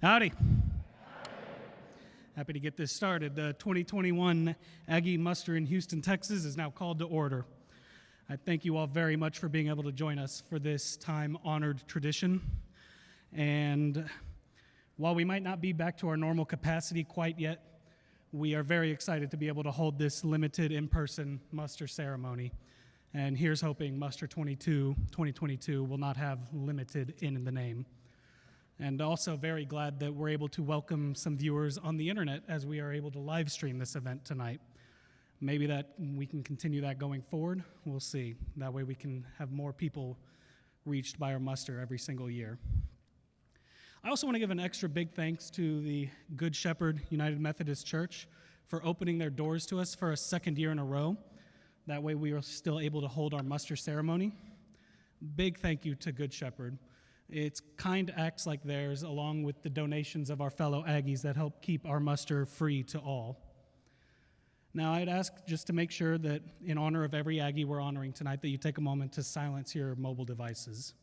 Howdy. Happy to get this started. The 2021 Aggie Muster in Houston, Texas is now called to order. I thank you all very much for being able to join us for this time-honored tradition. And while we might not be back to our normal capacity quite yet, we are very excited to be able to hold this limited in-person muster ceremony. And here's hoping Muster 2022 will not have limited in the name. And also very glad that we're able to welcome some viewers on the internet as we are able to live stream this event tonight. Maybe that we can continue that going forward. We'll see. That way we can have more people reached by our muster every single year. I also want to give an extra big thanks to the Good Shepherd United Methodist Church for opening their doors to us for a second year in a row. That way we are still able to hold our muster ceremony. Big thank you to Good Shepherd. It's kind acts like theirs, along with the donations of our fellow Aggies, that help keep our muster free to all. Now, I'd ask, just to make sure that in honor of every Aggie we're honoring tonight, that you take a moment to silence your mobile devices.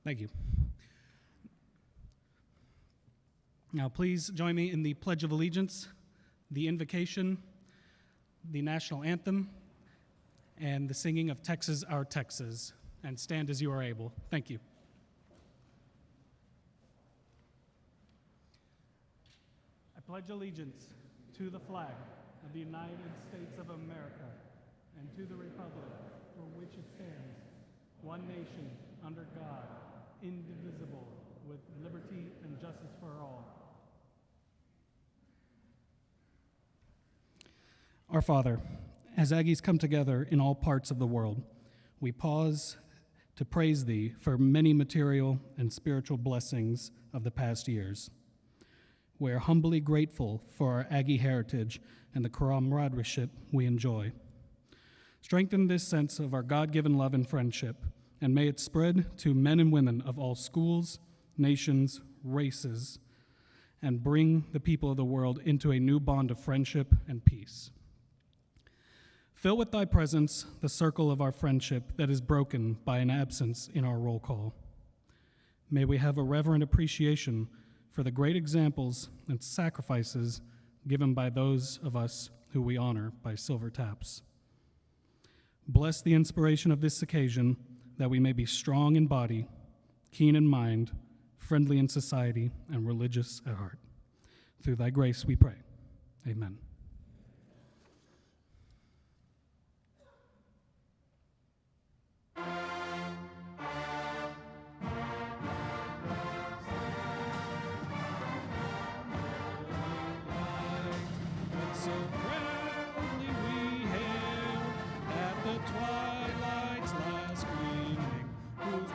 Thank you. Now, please join me in the Pledge of Allegiance, the Invocation, the National Anthem, and the singing of Texas, Our Texas. And stand as you are able. Thank you. I pledge allegiance to the flag of the United States of America and to the republic for which it stands, one nation, under God, indivisible, with liberty and justice for all. Our Father, as Aggies come together in all parts of the world, we pause to praise Thee for many material and spiritual blessings of the past years. We are humbly grateful for our Aggie heritage and the camaraderie we enjoy. Strengthen this sense of our God-given love and friendship, and may it spread to men and women of all schools, nations, races, and bring the people of the world into a new bond of friendship and peace. Fill with Thy presence the circle of our friendship that is broken by an absence in our roll call. May we have a reverent appreciation for the great examples and sacrifices given by those of us who we honor by silver taps. Bless the inspiration of this occasion, that we may be strong in body, keen in mind, friendly in society, and religious at heart. Through Thy grace we pray. Amen. So proudly we hail at the twilight's last gleaming, whose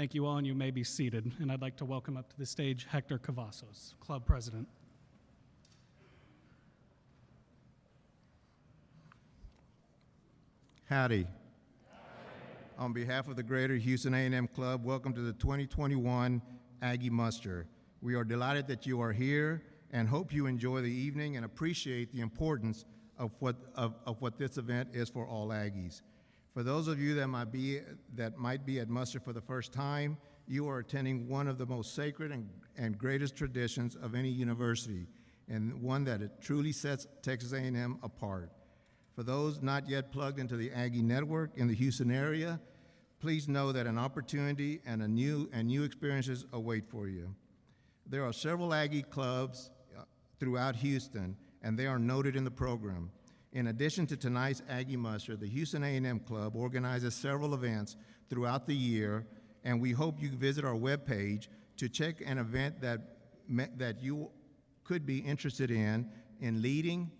Thank you all, and you may be seated. And I'd like to welcome up to the stage Hector Cavazos, Club President. Howdy. On behalf of the Greater Houston A&M Club, welcome to the 2021 Aggie Muster. We are delighted that you are here and hope you enjoy the evening and appreciate the importance of what this event is for all Aggies. For those of you that might be at Muster for the first time, you are attending one of the most sacred and greatest traditions of any university, and one that it truly sets Texas A&M apart. For those not yet plugged into the Aggie network in the Houston area, please know that an opportunity and new experiences await for you. There are several Aggie clubs throughout Houston, and they are noted in the program. In addition to tonight's Aggie Muster, the Houston A&M Club organizes several events throughout the year, and we hope you visit our webpage to check an event that you could be interested in leading,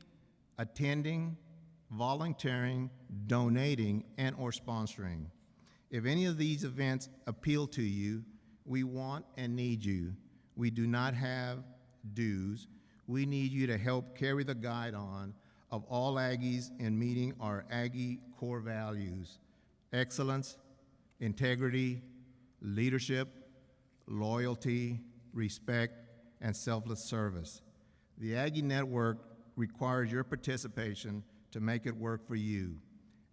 attending, volunteering, donating, and or sponsoring. If any of these events appeal to you, we want and need you. We do not have dues. We need you to help carry the guide on of all Aggies in meeting our Aggie core values: excellence, integrity, leadership, loyalty, respect, and selfless service. The Aggie Network requires your participation to make it work for you.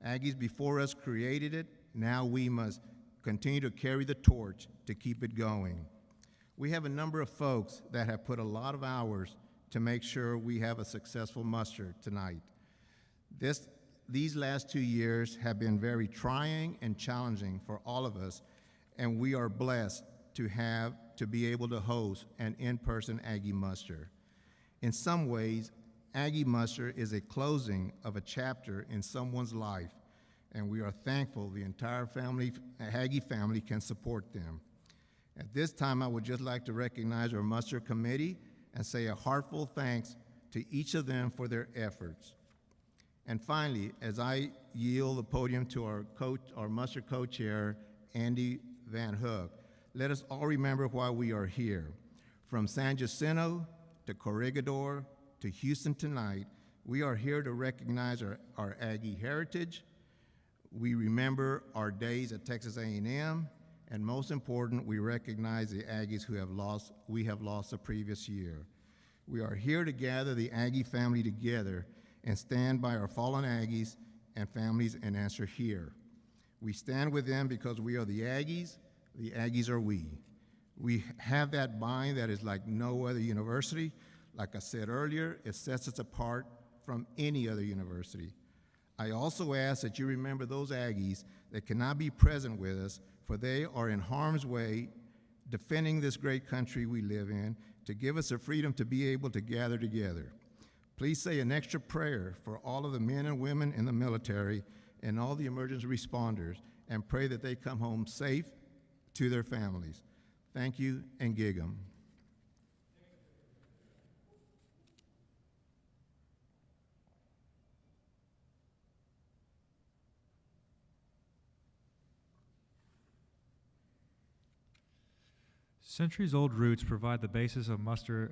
Aggies before us created it. Now we must continue to carry the torch to keep it going. We have a number of folks that have put a lot of hours to make sure we have a successful muster tonight. These last 2 years have been very trying and challenging for all of us, and we are blessed to be able to host an in-person Aggie Muster. In some ways, Aggie Muster is a closing of a chapter in someone's life, and we are thankful the entire Aggie family can support them. At this time, I would just like to recognize our Muster Committee and say a heartfelt thanks to each of them for their efforts. And finally, as I yield the podium to our Muster co-chair, Andy Van Hook, let us all remember why we are here. From San Jacinto to Corregidor to Houston tonight, we are here to recognize our Aggie heritage. We remember our days at Texas A&M, and most important, we recognize the Aggies we have lost the previous year. We are here to gather the Aggie family together and stand by our fallen Aggies and families and answer here. We stand with them because we are the Aggies are we. We have that bind that is like no other university. Like I said earlier, it sets us apart from any other university. I also ask that you remember those Aggies that cannot be present with us, for they are in harm's way defending this great country we live in to give us the freedom to be able to gather together. Please say an extra prayer for all of the men and women in the military and all the emergency responders, and pray that they come home safe to their families. Thank you, and gig 'em. Centuries-old roots provide the basis of muster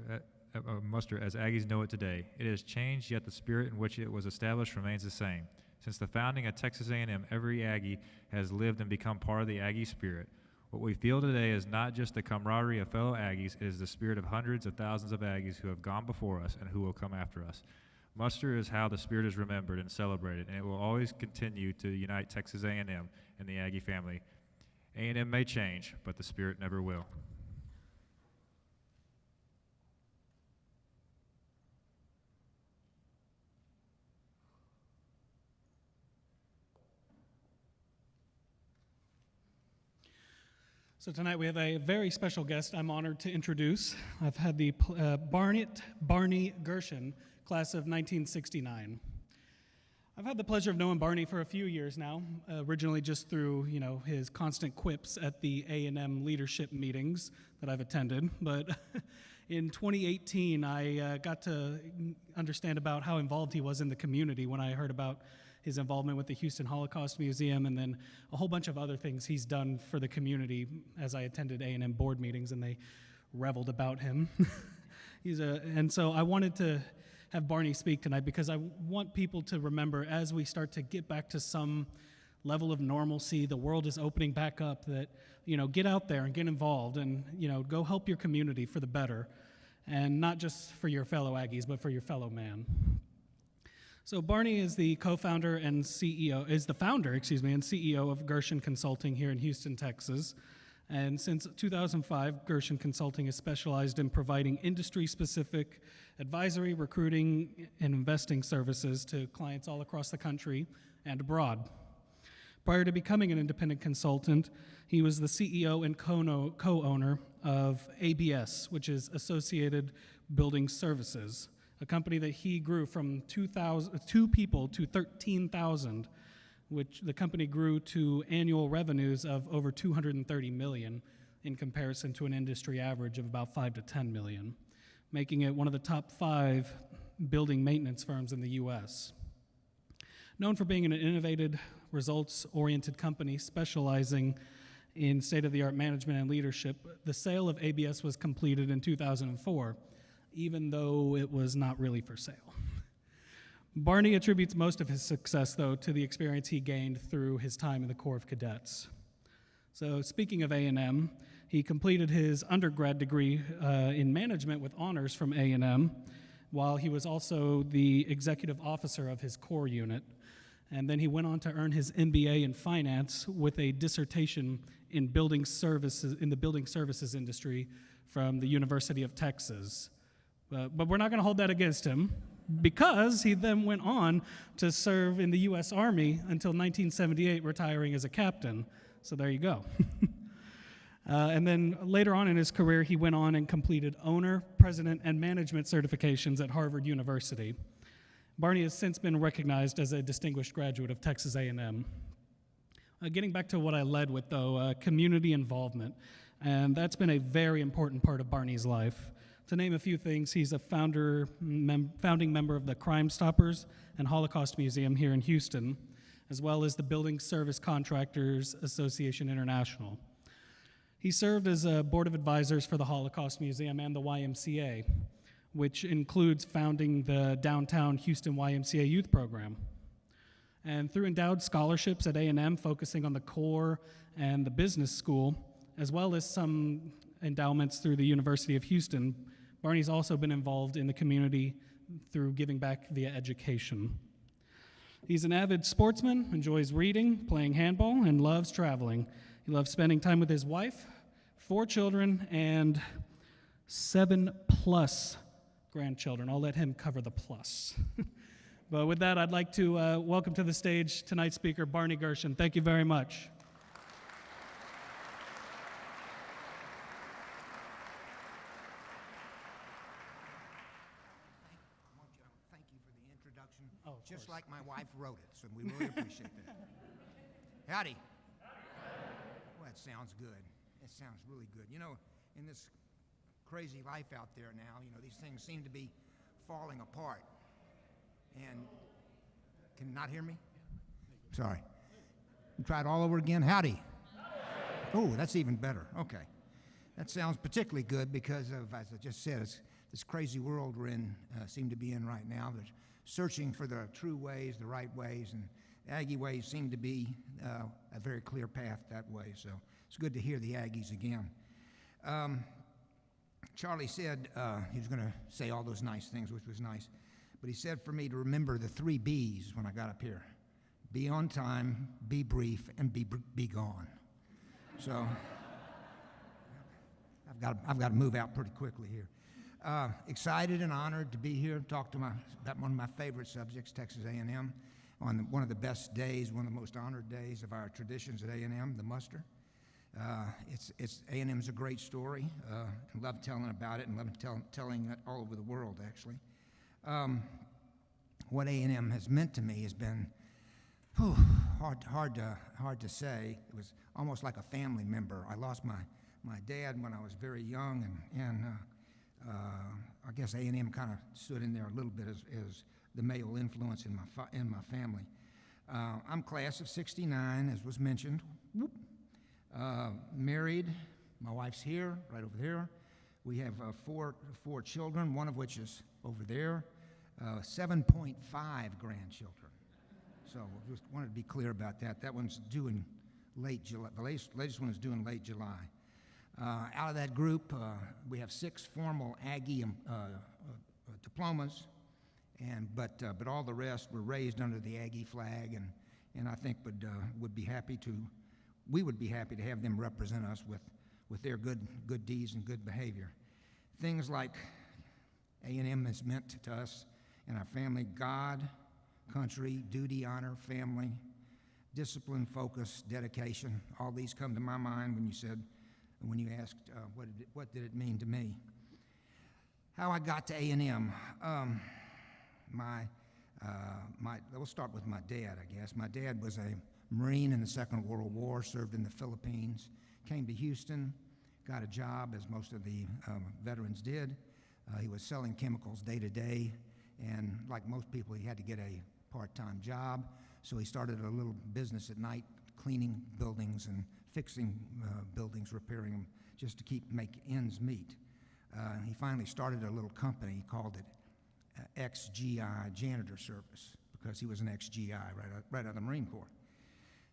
as Aggies know it today. It has changed, yet the spirit in which it was established remains the same. Since the founding of Texas A&M, every Aggie has lived and become part of the Aggie spirit. What we feel today is not just the camaraderie of fellow Aggies, it is the spirit of hundreds of thousands of Aggies who have gone before us and who will come after us. Muster is how the spirit is remembered and celebrated, and it will always continue to unite Texas A&M and the Aggie family. A&M may change, but the spirit never will. So tonight we have a very special guest I'm honored to introduce. I've had the Barney Gershon, class of 1969. I've had the pleasure of knowing Barney for a few years now, originally just through, his constant quips at the A&M leadership meetings that I've attended. But in 2018, I got to understand about how involved he was in the community when I heard about his involvement with the Houston Holocaust Museum, and then a whole bunch of other things he's done for the community as I attended A&M board meetings and they reveled about him. And so I wanted to have Barney speak tonight because I want people to remember as we start to get back to some level of normalcy, the world is opening back up, that, get out there and get involved and, go help your community for the better, and not just for your fellow Aggies, but for your fellow man. So Barney is the co-founder and CEO, is the founder, and CEO of Gershon Consulting here in Houston, Texas. And since 2005, Gershon Consulting has specialized in providing industry-specific advisory, recruiting, and investing services to clients all across the country and abroad. Prior to becoming an independent consultant, he was the CEO and co-owner of ABS, which is Associated Building Services, a company that he grew from 2 people to 13,000, which the company grew to annual revenues of over $230 million in comparison to an industry average of about $5 to $10 million, making it one of the top 5 building maintenance firms in the U.S. Known for being an innovative, results-oriented company specializing in state-of-the-art management and leadership, the sale of ABS was completed in 2004, even though it was not really for sale. Barney attributes most of his success, though, to the experience he gained through his time in the Corps of Cadets. So speaking of A&M, he completed his undergrad degree in management with honors from A&M, while he was also the executive officer of his Corps unit. And then he went on to earn his MBA in finance with a dissertation in the building services industry from the University of Texas. But we're not going to hold that against him, because he then went on to serve in the U.S. Army until 1978, retiring as a captain. So there you go. And then later on in his career, he went on and completed owner, president, and management certifications at Harvard University. Barney has since been recognized as a distinguished graduate of Texas A&M. Getting back to what I led with, though, community involvement. And that's been a very important part of Barney's life. To name a few things, he's a founding member of the Crime Stoppers and Holocaust Museum here in Houston, as well as the Building Service Contractors Association International. He served as a board of advisors for the Holocaust Museum and the YMCA, which includes founding the downtown Houston YMCA youth program. And through endowed scholarships at A&M focusing on the core and the business school, as well as some endowments through the University of Houston, Barney's also been involved in the community through giving back via education. He's an avid sportsman, enjoys reading, playing handball, and loves traveling. He loves spending time with his wife, 4 children, and 7+ grandchildren. I'll let him cover the plus. But with that, I'd like to welcome to the stage tonight's speaker, Barney Gershon. Thank you very much. Just like my wife wrote it, so we really appreciate that. Howdy. Well, that sounds good. It sounds really good. In this crazy life out there now, these things seem to be falling apart. And can you not hear me? Sorry. Try it all over again. Howdy. Oh, that's even better. Okay. That sounds particularly good because of, as I just said, this crazy world we're in, seem to be in right now. There's searching for the true ways, the right ways, and the Aggie ways seem to be a very clear path that way. So it's good to hear the Aggies again. Charlie said he was going to say all those nice things, which was nice, but he said for me to remember the 3 B's when I got up here: be on time, be brief, and be gone. So I've got to move out pretty quickly here. Excited and honored to be here and talk about one of my favorite subjects, Texas A&M, on one of the best days, one of the most honored days of our traditions at A&M, the muster. A&M's a great story. I love telling about it and love telling it all over the world, actually. What A&M has meant to me has been hard to say. It was almost like a family member. I lost my dad when I was very young, and I guess A&M kind of stood in there a little bit as the male influence in my family. I'm class of '69, as was mentioned. Whoop. Married. My wife's here, right over there. We have four children, one of which is over there. 7.5 grandchildren. So just wanted to be clear about that. That one's due in late July. The latest one is due in late July. Out of that group, we have 6 formal Aggie diplomas, but all the rest were raised under the Aggie flag, and I think would be happy to. We would be happy to have them represent us with their good deeds and good behavior. Things like A&M has meant to us and our family: God, country, duty, honor, family, discipline, focus, dedication. All these come to my mind when you asked what did it mean to me. How I got to A&M. We'll start with my dad, I guess. My dad was a Marine in the Second World War, served in the Philippines, came to Houston, got a job, as most of the veterans did. He was selling chemicals day to day, and like most people, he had to get a part-time job, so he started a little business at night, cleaning buildings and fixing buildings, repairing them, just to make ends meet. He finally started a little company. He called it ex-GI Janitor Service, because he was an ex-GI right out of the Marine Corps.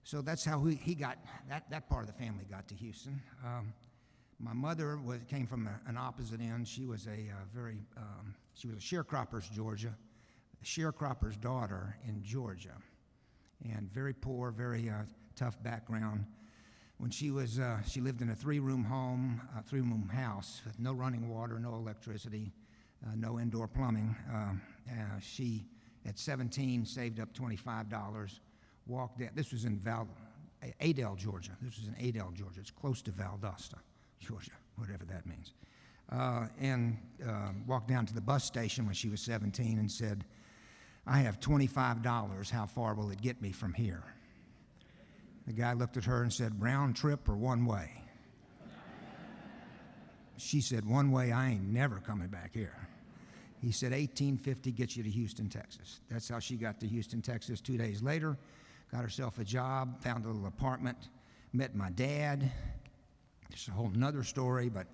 So that's how he got, that part of the family got to Houston. My mother came from an opposite end. She was she was a sharecropper's sharecropper's daughter in Georgia, and very poor, very tough background. When she lived in a 3-room home, a 3-room house with no running water, no electricity, no indoor plumbing. She, at 17, saved up $25, walked down. This was in Adel, Georgia. This was in Adel, Georgia. It's close to Valdosta, Georgia, whatever that means. And walked down to the bus station when she was 17 and said, "I have $25. How far will it get me from here?" The guy looked at her and said, "Round trip or one way?" She said, "One way. I ain't never coming back here." He said, "$18.50 gets you to Houston, Texas." That's how she got to Houston, Texas. 2 days later, got herself a job, found a little apartment, met my dad. It's a whole nother story, but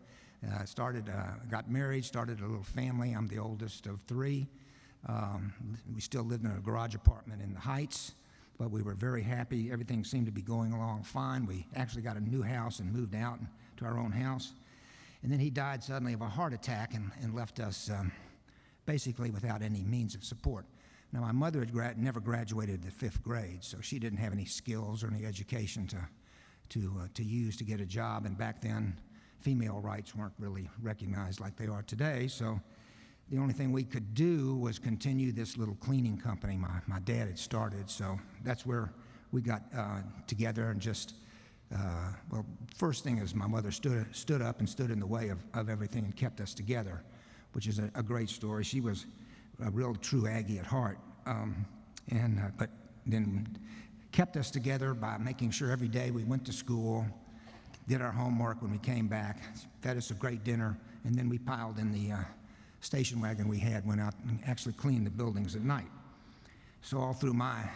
got married, started a little family. I'm the oldest of 3. We still lived in a garage apartment in the Heights, but we were very happy. Everything seemed to be going along fine. We actually got a new house and moved out to our own house. And then he died suddenly of a heart attack and left us basically without any means of support. Now, my mother had never graduated the 5th grade, so she didn't have any skills or any education to use to get a job. And back then, female rights weren't really recognized like they are today. So the only thing we could do was continue this little cleaning company my dad had started. So that's where we got together and just, well, first thing is my mother stood up and stood in the way of everything and kept us together, which is a great story. She was a real true Aggie at heart, but then kept us together by making sure every day we went to school, did our homework when we came back, fed us a great dinner, and then we piled in the station wagon we had, went out and actually cleaned the buildings at night. So all through my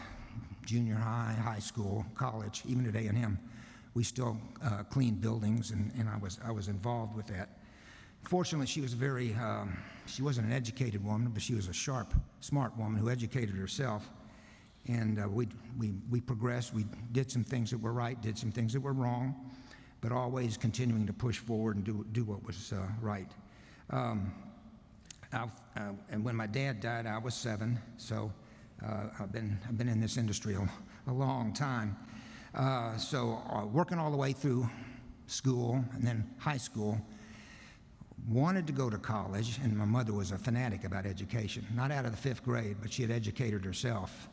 junior high, high school, college, even at A&M, we still cleaned buildings, and I was involved with that. Fortunately, she was she wasn't an educated woman, but she was a sharp, smart woman who educated herself. And we progressed. We did some things that were right, did some things that were wrong, but always continuing to push forward and do what was right. And when my dad died, I was 7, so I've been in this industry a long time. Working all the way through school and then high school, wanted to go to college, and my mother was a fanatic about education. Not out of the 5th grade, but she had educated herself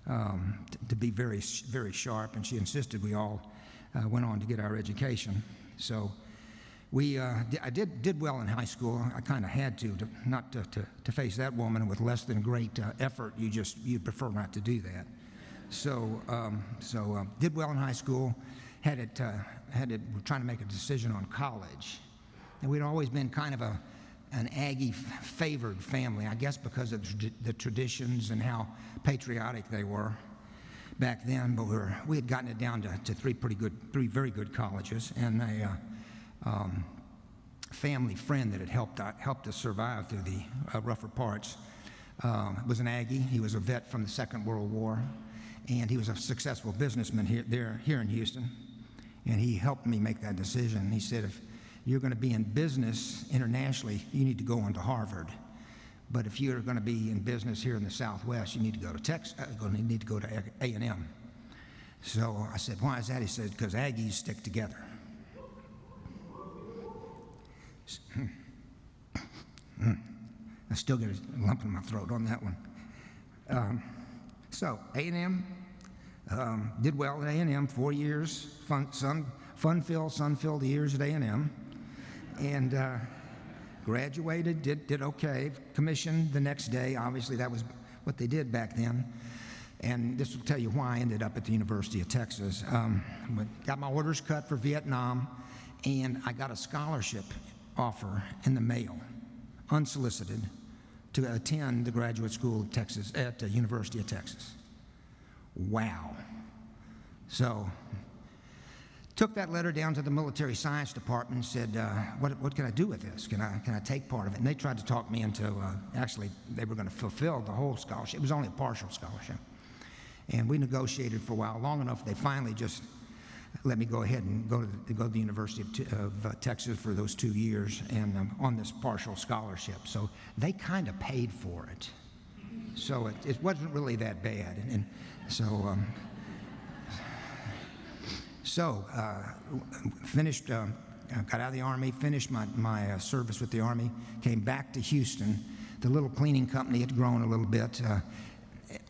to be very, very sharp, and she insisted we all went on to get our education. So I did well in high school. I kind of had to not to face that woman with less than great effort. You'd prefer not to do that. So did well in high school. We're trying to make a decision on college, and we'd always been kind of an Aggie favored family, I guess because of the traditions and how patriotic they were. back then, but we had gotten it down to three very good colleges, and a family friend that had helped us survive through the rougher parts was an Aggie. He was a vet from the Second World War, and he was a successful businessman here in Houston, and he helped me make that decision. He said, if you're going to be in business internationally, you need to go on to Harvard. But if you're going to be in business here in the Southwest, you need to go to Texas. You need to go to A&M. So I said, why is that? He said, because Aggies stick together. I still get a lump in my throat on that one. So A&M, did well at A&M, 4 years, fun-filled, sun-filled years at A&M, and graduated, did okay, commissioned the next day. Obviously, that was what they did back then. And this will tell you why I ended up at the University of Texas. Got my orders cut for Vietnam, and I got a scholarship offer in the mail, unsolicited, to attend the graduate school of Texas at the University of Texas. Wow. So took that letter down to the military science department and said, what can I do with this? Can I take part of it? And they tried to talk me into, actually, they were going to fulfill the whole scholarship. It was only a partial scholarship. And we negotiated for a while, long enough, they finally just let me go ahead and go to the University of Texas for those 2 years, and on this partial scholarship. So they kind of paid for it. So it wasn't really that bad. And so, finished, got out of the Army, finished my service with the Army, came back to Houston. The little cleaning company had grown a little bit.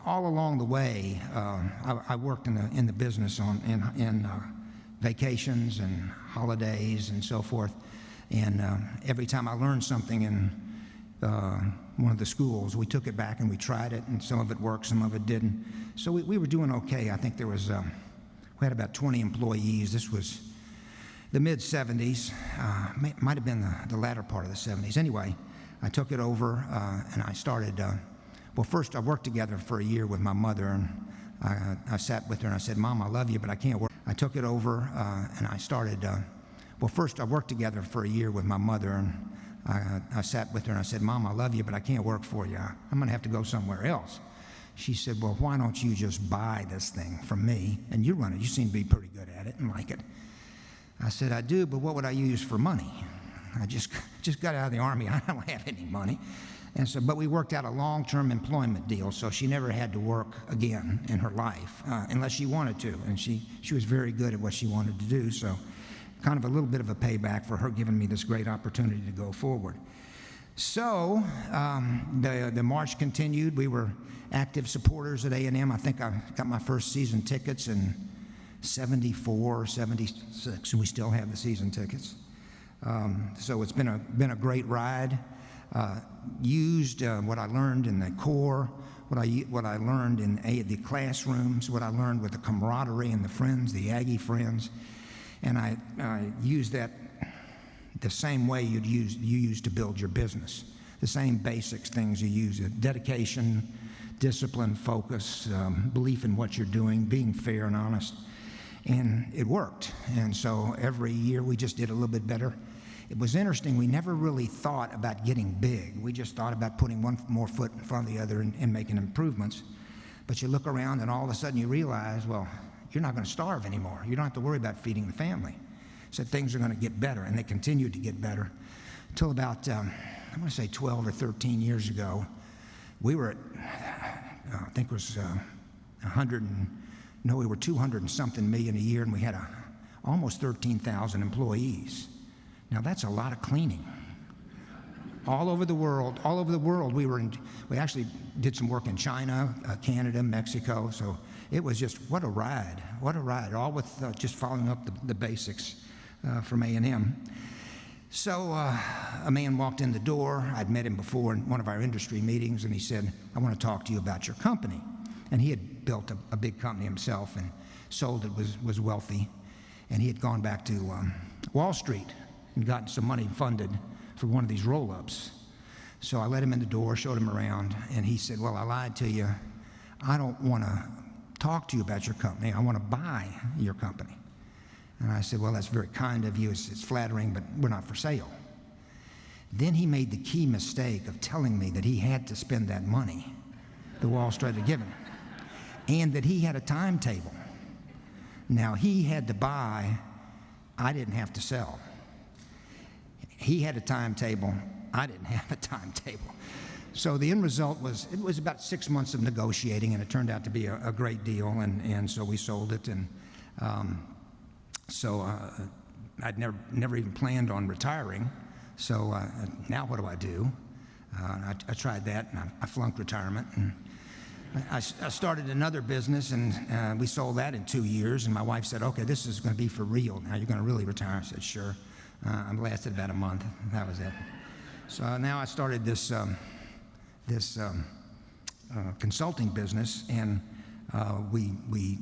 All along the way, I worked in the business in vacations and holidays and so forth. And every time I learned something in one of the schools, we took it back and we tried it, and some of it worked, some of it didn't. So we were doing okay. I think there was, we had about 20 employees. This was the mid-'70s, might have been the latter part of the '70s. Anyway, I took it over and I started, well, first I worked together for a year with my mother, and I sat with her and I said, Mom, I love you, but I can't work. I took it over and I started, well, first I worked together for a year with my mother, and I sat with her and I said, Mom, I love you, but I can't work for you. I'm going to have to go somewhere else. She said, well, why don't you just buy this thing from me and you run it? You seem to be pretty good at it and like it. I said, I do, but what would I use for money? I just got out of the Army. I don't have any money. And so, but we worked out a long-term employment deal, so she never had to work again in her life, unless she wanted to. And she was very good at what she wanted to do, so kind of a little bit of a payback for her giving me this great opportunity to go forward. So the march continued. We were active supporters at A&M. I think I got my first season tickets in '74, '76, and we still have the season tickets. So it's been a great ride. Used what I learned in the Corps, what I learned in the classrooms, what I learned with the camaraderie and the friends, the Aggie friends, and I used that the same way you use to build your business. The same basics things you use: dedication, discipline, focus, belief in what you're doing, being fair and honest, and it worked. And so every year we just did a little bit better. It was interesting, we never really thought about getting big. We just thought about putting one more foot in front of the other and making improvements. But you look around and all of a sudden you realize, well, you're not going to starve anymore. You don't have to worry about feeding the family. So things are going to get better, and they continued to get better until about, I want to say 12 or 13 years ago. We were at, I think it was we were 200 and something million a year, and we had almost 13,000 employees. Now that's a lot of cleaning. All over the world, we actually did some work in China, Canada, Mexico, so it was just, what a ride, all with just following up the basics from A&M. So a man walked in the door. I'd met him before in one of our industry meetings, and he said, I want to talk to you about your company. And he had built a big company himself and sold it, was wealthy, and he had gone back to Wall Street and gotten some money funded for one of these roll-ups. So I let him in the door, showed him around, and he said, well, I lied to you. I don't want to talk to you about your company. I want to buy your company. And I said, well, that's very kind of you. It's flattering, but we're not for sale. Then he made the key mistake of telling me that he had to spend that money that Wall Street had given him, and that he had a timetable. Now, he had to buy. I didn't have to sell. He had a timetable. I didn't have a timetable. So the end result was, it was about 6 months of negotiating, and it turned out to be a great deal, and so we sold it. And I'd never even planned on retiring. So now what do? I tried that, and I flunked retirement. And I started another business, and we sold that in 2 years. And my wife said, okay, this is going to be for real. Now you're going to really retire. I said, sure. I lasted about a month. That was it. So now I started this consulting business, and we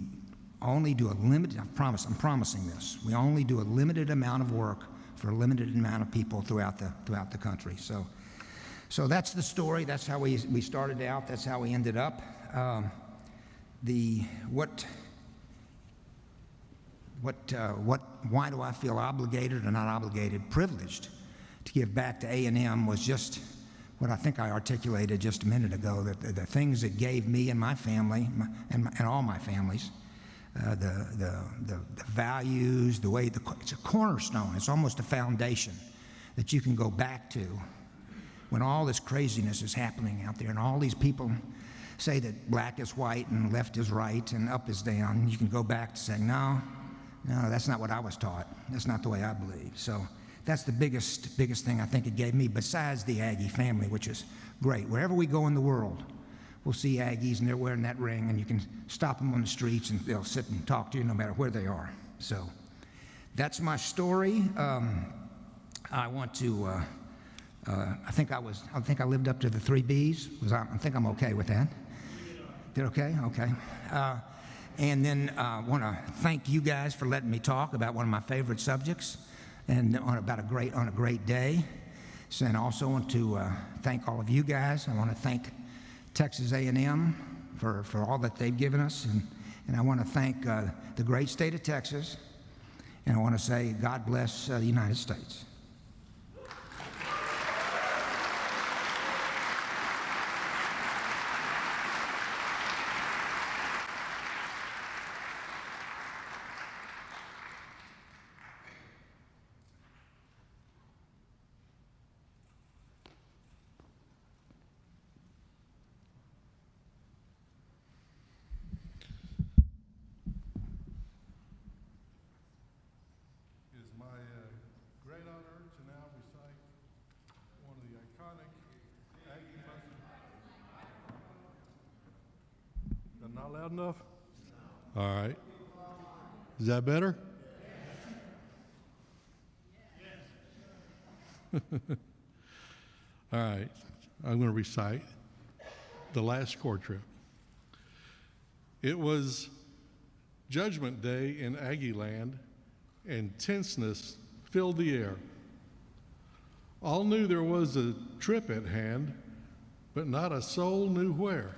only do a limited, I'm promising this, we only do a limited amount of work for a limited amount of people throughout the country. So that's the story. That's how we started out. That's how we ended up. Why do I feel obligated or not obligated, privileged to give back to A&M was just what I think I articulated just a minute ago, that the things that gave me and my family, and all my families, the values, the way, it's a cornerstone, it's almost a foundation that you can go back to when all this craziness is happening out there, and all these people say that black is white and left is right and up is down. You can go back to saying, no, that's not what I was taught. That's not the way I believe. So that's the biggest thing I think it gave me, besides the Aggie family, which is great. Wherever we go in the world, we'll see Aggies, and they're wearing that ring, and you can stop them on the streets, and they'll sit and talk to you no matter where they are. So that's my story. I want to. I think I lived up to the 3 Bs. I think I'm okay with that. Did okay? Okay. And then I want to thank you guys for letting me talk about one of my favorite subjects, and on a great day. So, and I also want to thank all of you guys. I want to thank Texas A&M for all that they've given us, and I want to thank the great state of Texas, and I want to say God bless the United States. Not loud enough? All right. Is that better? All right. I'm going to recite the last court trip. It was Judgment Day in Aggie land, and tenseness filled the air. All knew there was a trip at hand, but not a soul knew where.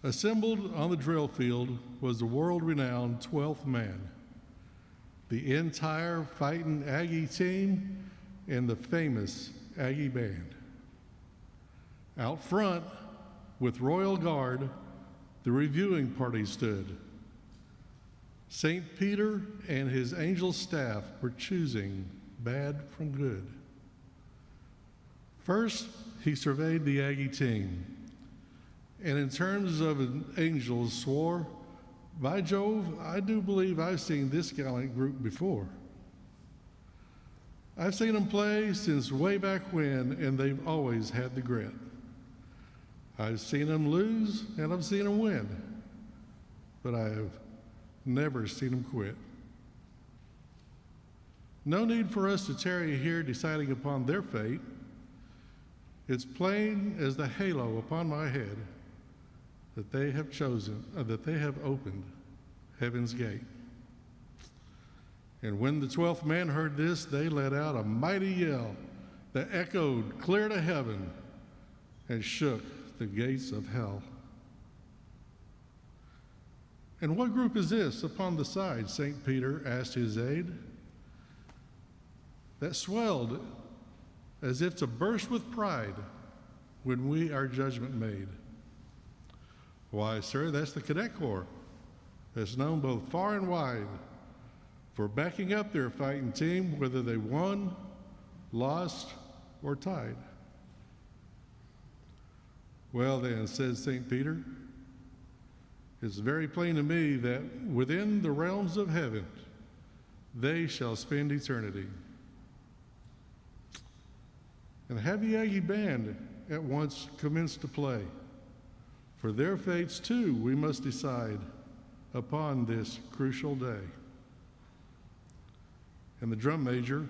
Assembled on the drill field was the world-renowned 12th man, the entire fighting Aggie team and the famous Aggie band. Out front, with royal guard, the reviewing party stood. St. Peter and his angel staff were choosing bad from good. First, he surveyed the Aggie team, and in terms of an angels swore, by Jove, I do believe I've seen this gallant group before. I've seen them play since way back when, and they've always had the grit. I've seen them lose, and I've seen them win, but I have never seen them quit. No need for us to tarry here deciding upon their fate. It's plain as the halo upon my head that they have chosen, that they have opened heaven's gate. And when the 12th man heard this, they let out a mighty yell that echoed clear to heaven and shook the gates of hell. And what group is this upon the side? St. Peter asked his aide. That swelled as if to burst with pride when we our judgment made. Why, sir, that's the Cadet Corps, that's known both far and wide for backing up their fighting team, whether they won, lost, or tied. Well then, said St. Peter, it's very plain to me that within the realms of heaven, they shall spend eternity. And the Heavy Aggie Band at once commenced to play. For their fates, too, we must decide upon this crucial day. And the drum major,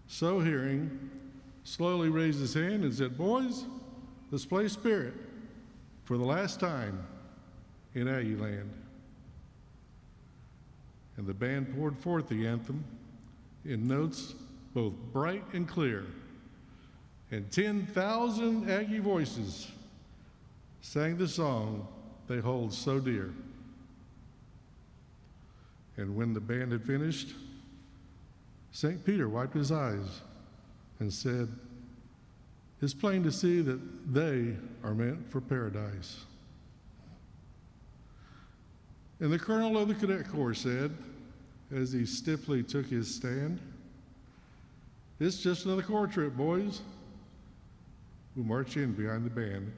so hearing, slowly raised his hand and said, "Boys, let's play Spirit for the last time in Aggie Land." And the band poured forth the anthem in notes both bright and clear, and 10,000 Aggie voices sang the song they hold so dear. And when the band had finished, St. Peter wiped his eyes and said, "It's plain to see that they are meant for paradise." And the colonel of the Cadet Corps said, as he stiffly took his stand, "It's just another Corps trip, boys." We march in behind the band.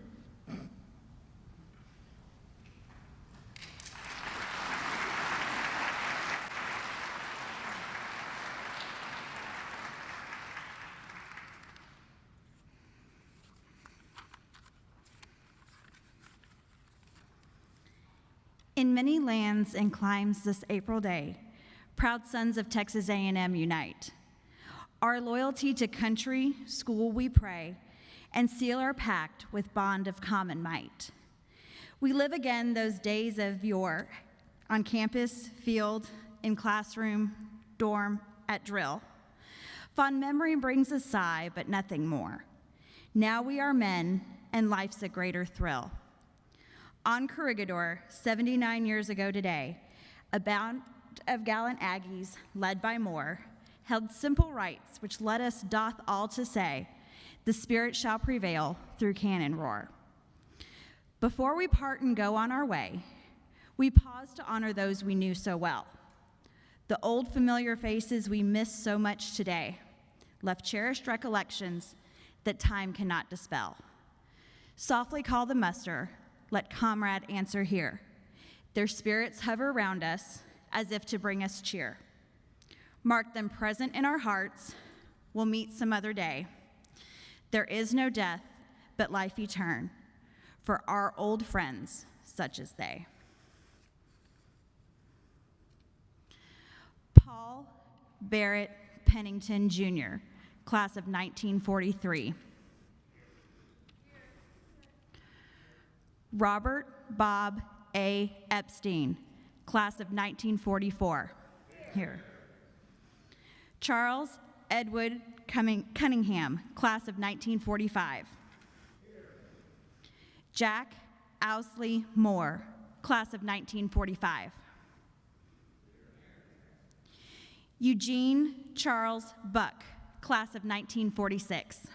In many lands and climes this April day, proud sons of Texas A&M unite. Our loyalty to country, school we pray, and seal our pact with bond of common might. We live again those days of yore, on campus, field, in classroom, dorm, at drill. Fond memory brings a sigh, but nothing more. Now we are men, and life's a greater thrill. On Corregidor, 79 years ago today, a band of gallant Aggies, led by Moore, held simple rites which led us doth all to say, the spirit shall prevail through cannon roar. Before we part and go on our way, we pause to honor those we knew so well. The old familiar faces we miss so much today, left cherished recollections that time cannot dispel. Softly call the muster, let comrade answer here. Their spirits hover around us as if to bring us cheer. Mark them present in our hearts, we'll meet some other day. There is no death, but life etern, for our old friends such as they. Paul Barrett Pennington, Jr., class of 1943. Robert Bob A. Epstein, class of 1944. Here. Charles Edward Cunningham, class of 1945. Jack Owsley Moore, class of 1945. Eugene Charles Buck, class of 1946.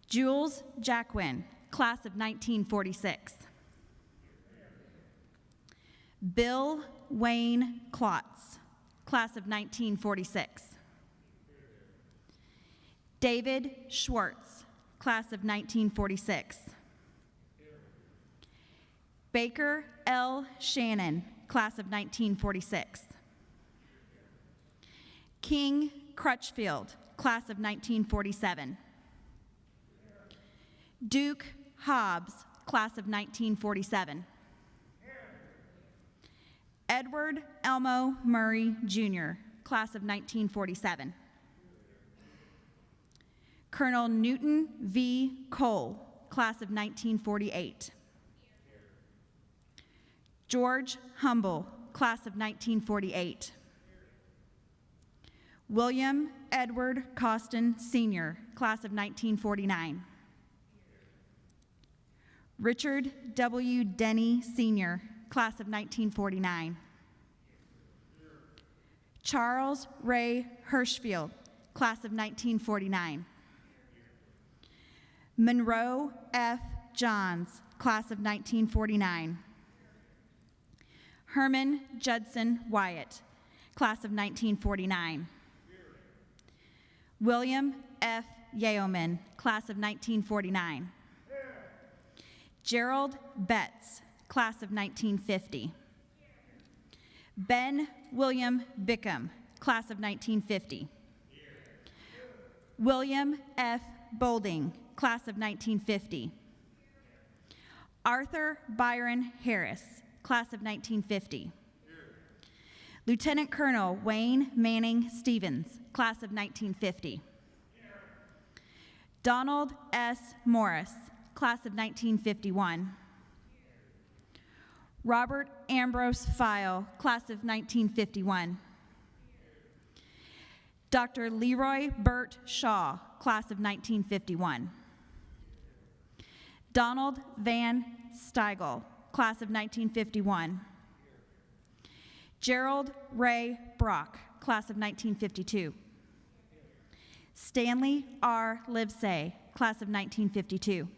Jules Jacquin, class of 1946. Bill Wayne Klotz, class of 1946. David Schwartz, class of 1946. Baker L. Shannon, class of 1946. King Crutchfield, class of 1947. Duke Hobbs, class of 1947. Edward Elmo Murray, Jr., class of 1947. Colonel Newton V. Cole, class of 1948. George Humble, class of 1948. William Edward Costin, Sr., class of 1949. Richard W. Denny, Sr., class of 1949. Charles Ray Hirschfield, class of 1949. Monroe F. Johns, class of 1949. Herman Judson Wyatt, class of 1949. William F. Yeoman, class of 1949. Gerald Betts, class of 1950. Ben William Bickham, class of 1950. William F. Bolding, class of 1950. Arthur Byron Harris, class of 1950. Lieutenant Colonel Wayne Manning Stevens, class of 1950. Donald S. Morris, class of 1951. Robert Ambrose File, class of 1951. Dr. Leroy Burt Shaw, class of 1951. Donald Van Steigel, class of 1951. Gerald Ray Brock, class of 1952. Stanley R. Livesay, class of 1952.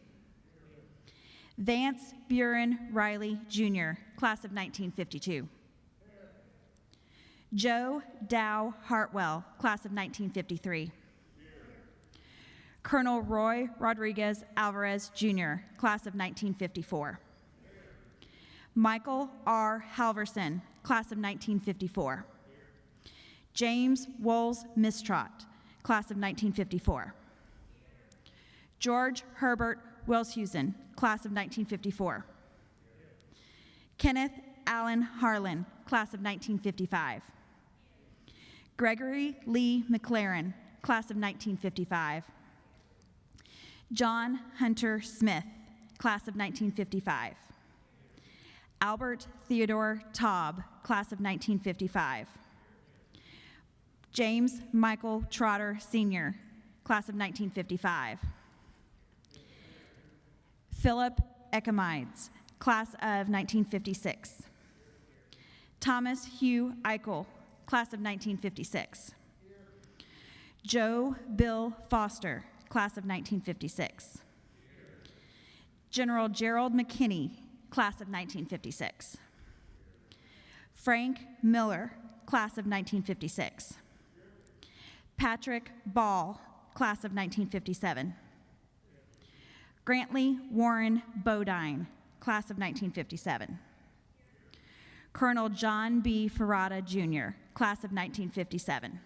Vance Buren Riley, Jr., class of 1952. Joe Dow Hartwell, class of 1953. Colonel Roy Rodriguez Alvarez, Jr., class of 1954. Michael R. Halverson, class of 1954. James Woles Mistrot, class of 1954. George Herbert Welshusen, class of 1954. Kenneth Allen Harlan, class of 1955. Gregory Lee McLaren, class of 1955. John Hunter Smith, class of 1955. Albert Theodore Taub, class of 1955. James Michael Trotter, Sr., class of 1955. Philip Ekamides, class of 1956. Thomas Hugh Eichel, class of 1956. Joe Bill Foster, class of 1956. General Gerald McKinney, class of 1956. Frank Miller, class of 1956. Patrick Ball, class of 1957. Grantley Warren Bodine, class of 1957. Colonel John B. Ferrata, Jr., class of 1957.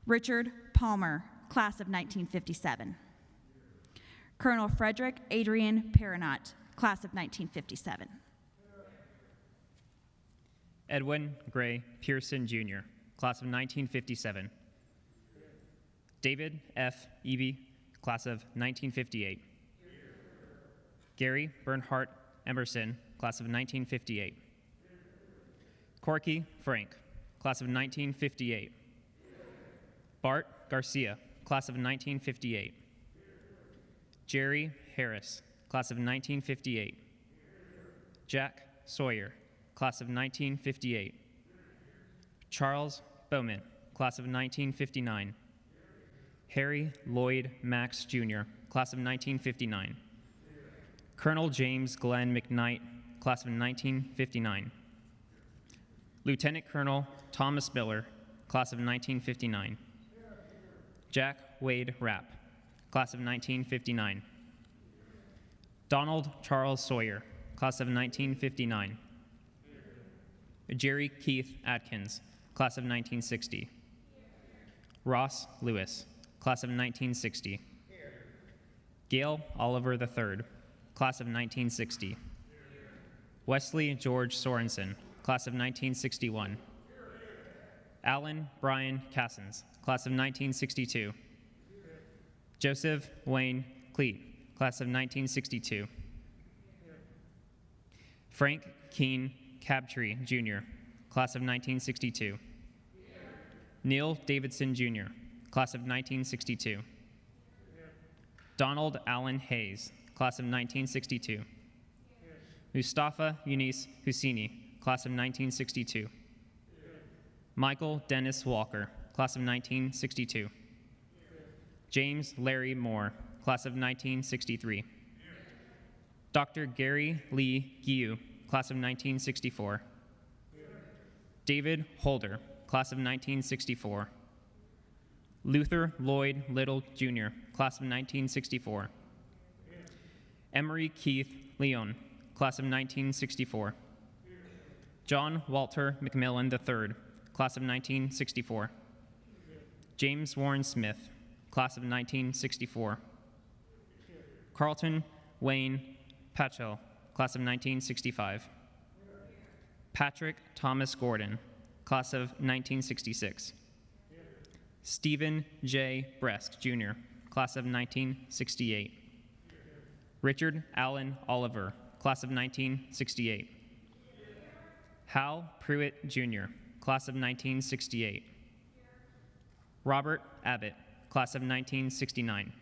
Richard Palmer, class of 1957. Colonel Frederick Adrian Paranot, class of 1957. Edwin Gray Pearson, Jr., class of 1957. David F. Eby, class of 1958. Gary Bernhardt Emerson, class of 1958. Corky Frank, class of 1958. Bart Garcia, class of 1958. Jerry Harris, class of 1958. Jack Sawyer, class of 1958. Charles Bowman, class of 1959. Harry Lloyd Max, Jr., class of 1959. Colonel James Glenn McKnight, class of 1959. Lieutenant Colonel Thomas Miller, class of 1959. Jack Wade Rapp, class of 1959. Donald Charles Sawyer, class of 1959. Jerry Keith Atkins, class of 1960. Ross Lewis, class of 1960. Gail Oliver III, class of 1960. Wesley George Sorensen, class of 1961. Alan Brian Cassens, class of 1962. Joseph Wayne Cleet, class of 1962. Frank Keene Cabtree, Jr., class of 1962. Neil Davidson, Jr., class of 1962. Donald Allen Hayes, class of 1962. Mustafa Yunis Husseini, class of 1962. Michael Dennis Walker, class of 1962. James Larry Moore, class of 1963. Dr. Gary Lee Giu, class of 1964. David Holder, class of 1964. Luther Lloyd Little, Jr., class of 1964. Emery Keith Leon, class of 1964. John Walter McMillan III, class of 1964. James Warren Smith, class of 1964. Carlton Wayne Patchell, class of 1965. Patrick Thomas Gordon, class of 1966. Stephen J. Bresk, Jr., class of 1968. Richard Allen Oliver, class of 1968. Hal Pruitt, Jr., class of 1968. Robert Abbott, class of 1969.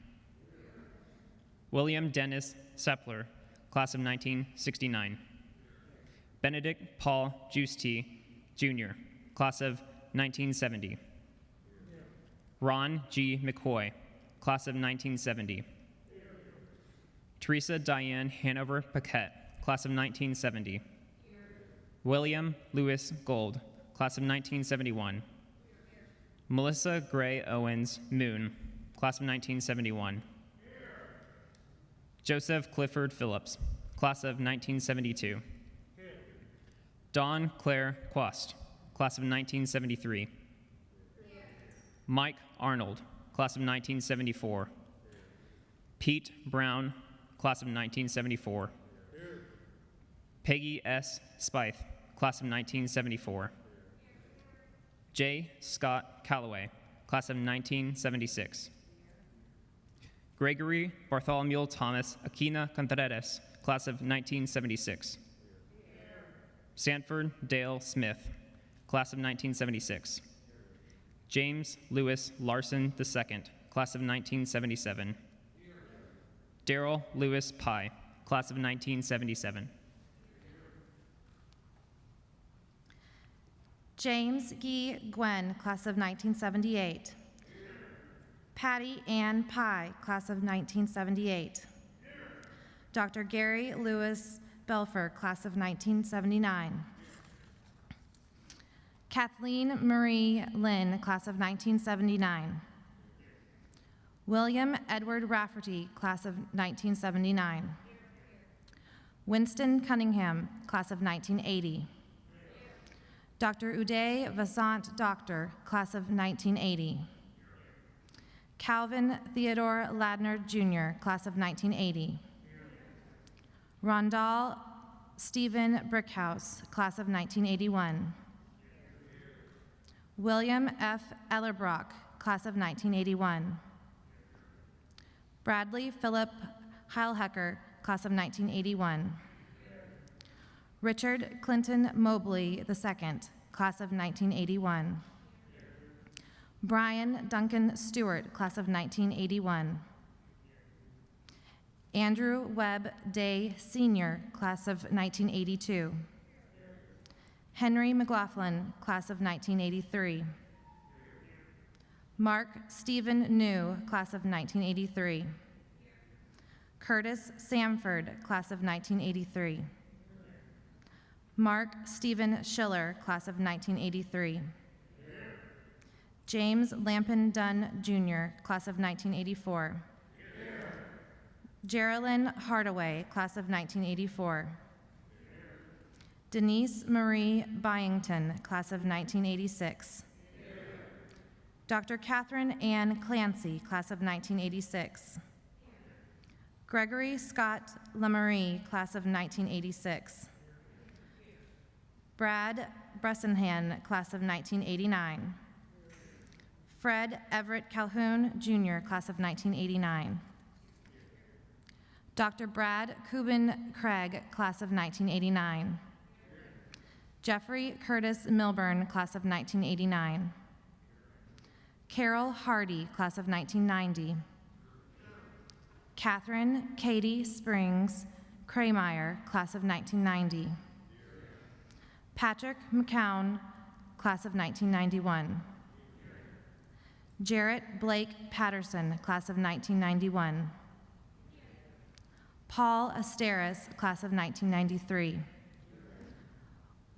William Dennis Sepler, class of 1969. Benedict Paul Giusti, Jr., class of 1970. Ron G. McCoy, class of 1970. Teresa Diane Hanover Paquette, class of 1970. William Lewis Gold, class of 1971. Melissa Gray Owens Moon, class of 1971. Joseph Clifford Phillips, class of 1972. Dawn Claire Quast, class of 1973. Mike Arnold, class of 1974. Pete Brown, class of 1974. Peggy S. Spithe, class of 1974. J. Scott Calloway, class of 1976. Gregory Bartholomew Thomas Aquina Contreras, class of 1976. Sanford Dale Smith, class of 1976. James Lewis Larson II, class of 1977. Darrell Lewis Pye, class of 1977. James Guy Gwen, class of 1978. Patty Ann Pye, class of 1978. Dr. Gary Lewis Belfer, class of 1979. Kathleen Marie Lynn, class of 1979. William Edward Rafferty, class of 1979. Winston Cunningham, class of 1980. Dr. Uday Vasant Doctor, class of 1980. Calvin Theodore Ladner, Jr., class of 1980. Rondal Stephen Brickhouse, class of 1981. William F. Ellerbrock, class of 1981. Bradley Philip Heilhecker, class of 1981. Richard Clinton Mobley II, class of 1981. Brian Duncan Stewart, class of 1981. Andrew Webb Day, Sr., class of 1982. Henry McLaughlin, class of 1983. Mark Stephen New, class of 1983. Curtis Samford, class of 1983. Mark Stephen Schiller, class of 1983. James Lampin Dunn, Jr., class of 1984. Geraldine Hardaway, class of 1984. Denise Marie Byington, class of 1986. Dr. Catherine Ann Clancy, class of 1986. Gregory Scott Lamarie, class of 1986. Brad Bressenhan, class of 1989. Fred Everett Calhoun, Jr., class of 1989. Dr. Brad Kubin Craig, class of 1989. Jeffrey Curtis Milburn, class of 1989. Carol Hardy, class of 1990. Catherine Katie Springs Krameyer, class of 1990. Patrick McCown, class of 1991. Jarrett Blake Patterson, class of 1991. Paul Asteris, class of 1993.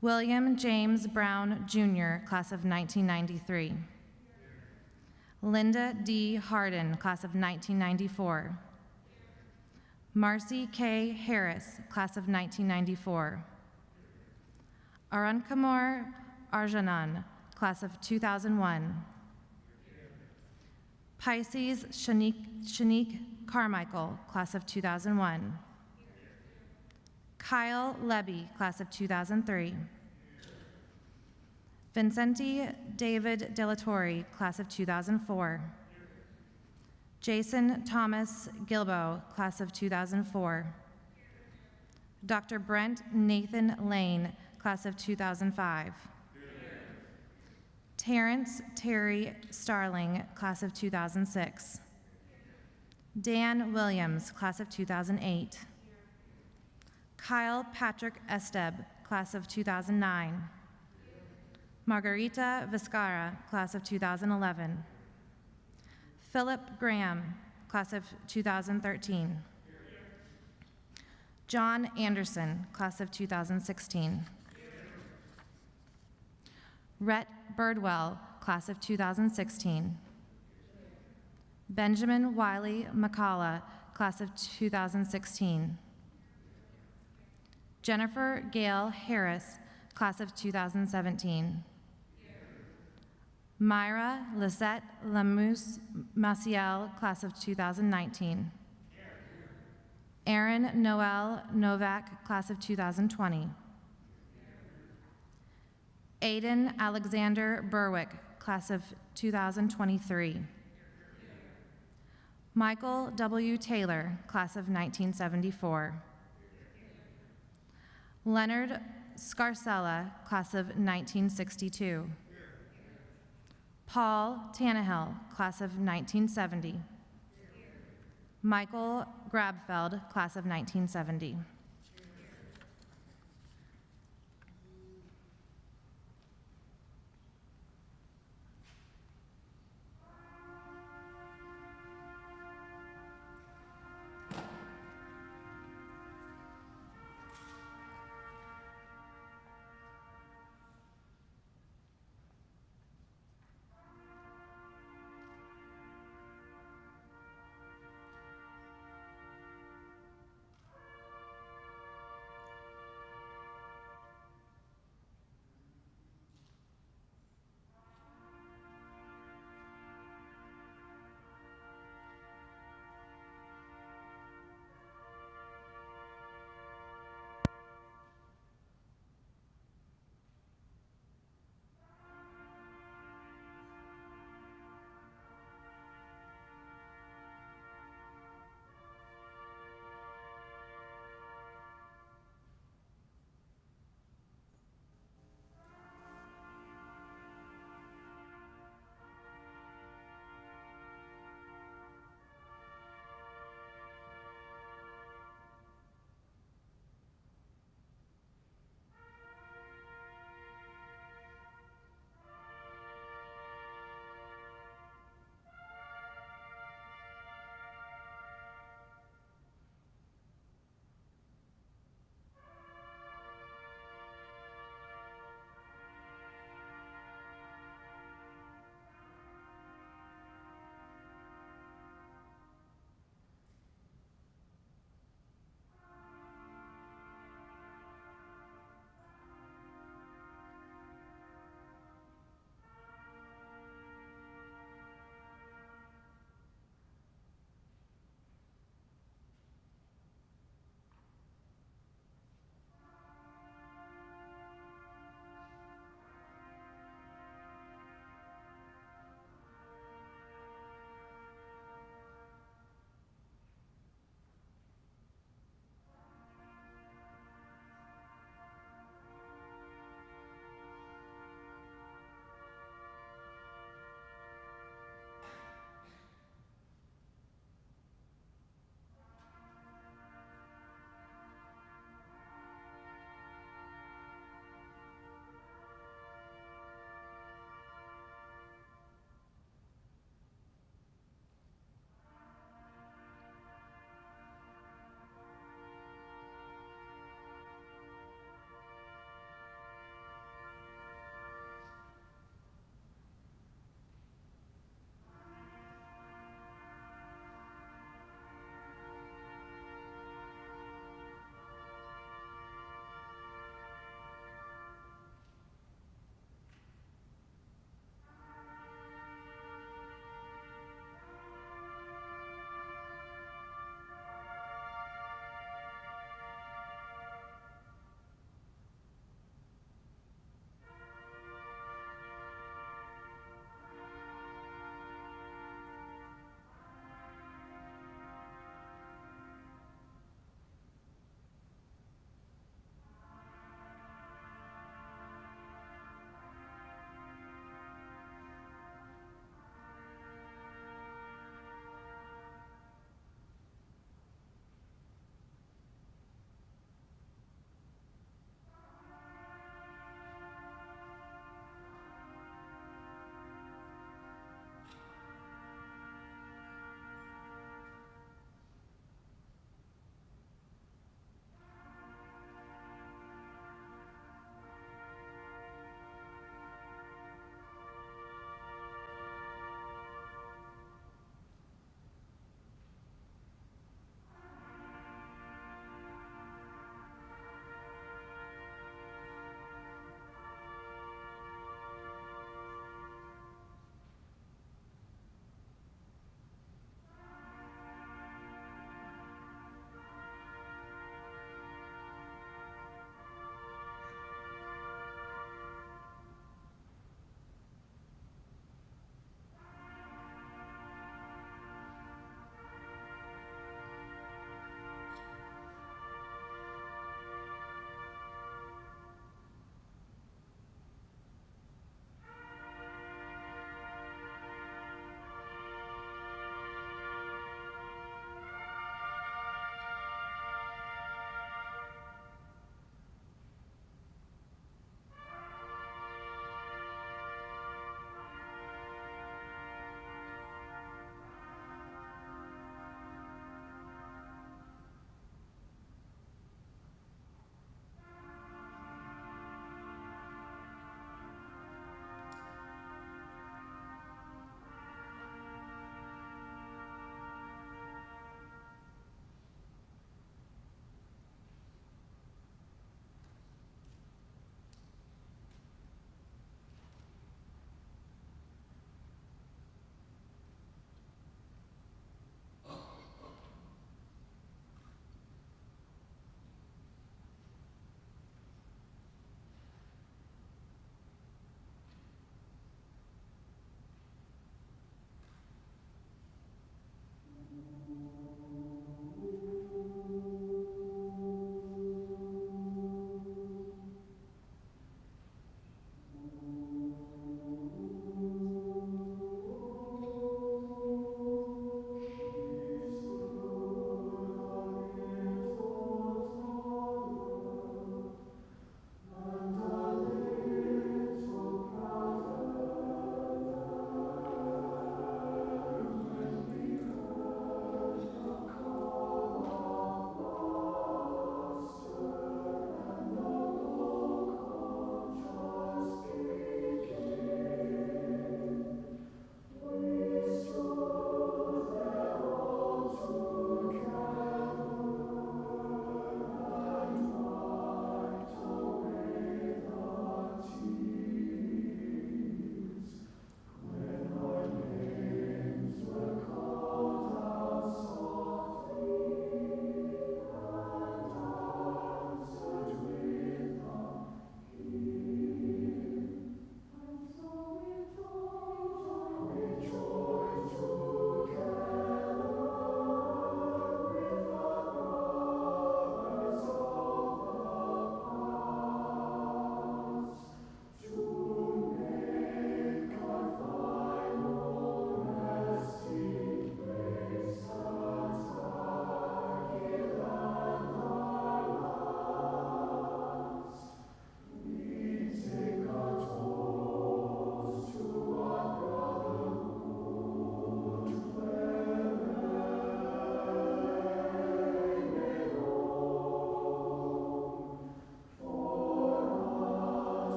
William James Brown, Jr., class of 1993. Linda D. Harden, class of 1994. Marcy K. Harris, class of 1994. Arunkamor Arjanan, class of 2001. Pisces Shanique Carmichael, class of 2001. Kyle Levy, class of 2003. Vincenti David Delatorre, class of 2004. Jason Thomas Gilbo, class of 2004. Dr. Brent Nathan Lane, class of 2005. Terrence Terry Starling, class of 2006. Dan Williams, class of 2008. Kyle Patrick Esteb, class of 2009. Margarita Viscara, class of 2011. Philip Graham, class of 2013. John Anderson, class of 2016. Rhett Birdwell, class of 2016. Benjamin Wiley McCullough, class of 2016. Jennifer Gail Harris, class of 2017. Myra Lisette Lamuse Maciel, class of 2019. Aaron Noel Novak, class of 2020. Aiden Alexander Berwick, class of 2023. Michael W. Taylor, class of 1974. Leonard Scarcella, class of 1962. Paul Tannehill, class of 1970. Michael Grabfeld, class of 1970.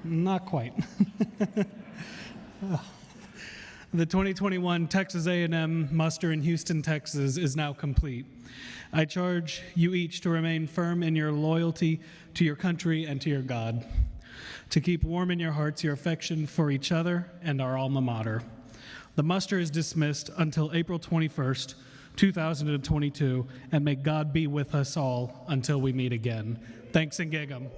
Not quite. The 2021 Texas A&M muster in Houston, Texas is now complete. I charge you each to remain firm in your loyalty to your country and to your God, to keep warm in your hearts your affection for each other and our alma mater. The muster is dismissed until April 21st, 2022, and may God be with us all until we meet again. Thanks and gig 'em.